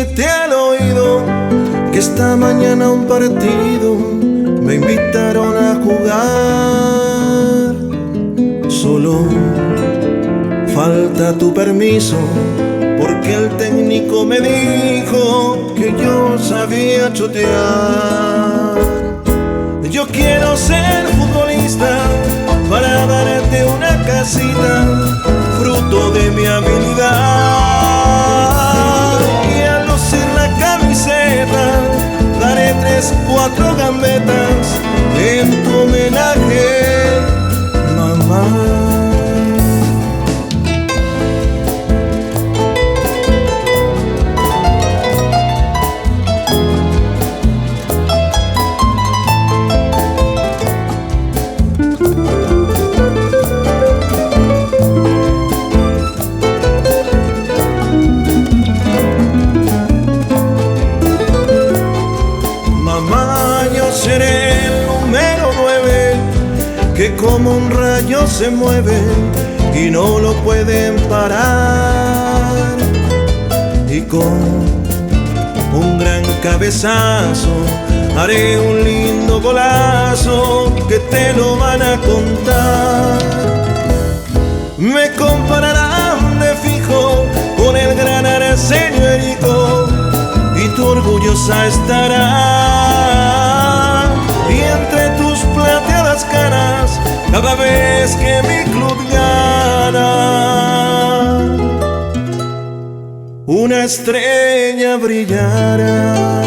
decirte al oído que esta mañana un partido me invitaron a jugar. Solo falta tu permiso, porque el técnico me dijo que yo sabía chotear. Yo quiero ser futbolista para darte una casita, fruto de mi habilidad. Y al lucir la camiseta daré 3, 4 gambetas en tu homenaje, mamá. Seré el número 9, que como un rayo se mueve y no lo pueden parar. Y con un gran cabezazo haré un lindo golazo que te lo van a contar. Me compararán de fijo con el gran Arsenio Erico, y tu orgullosa estará. Y entre tus plateadas caras, cada vez que mi club gana, una estrella brillará.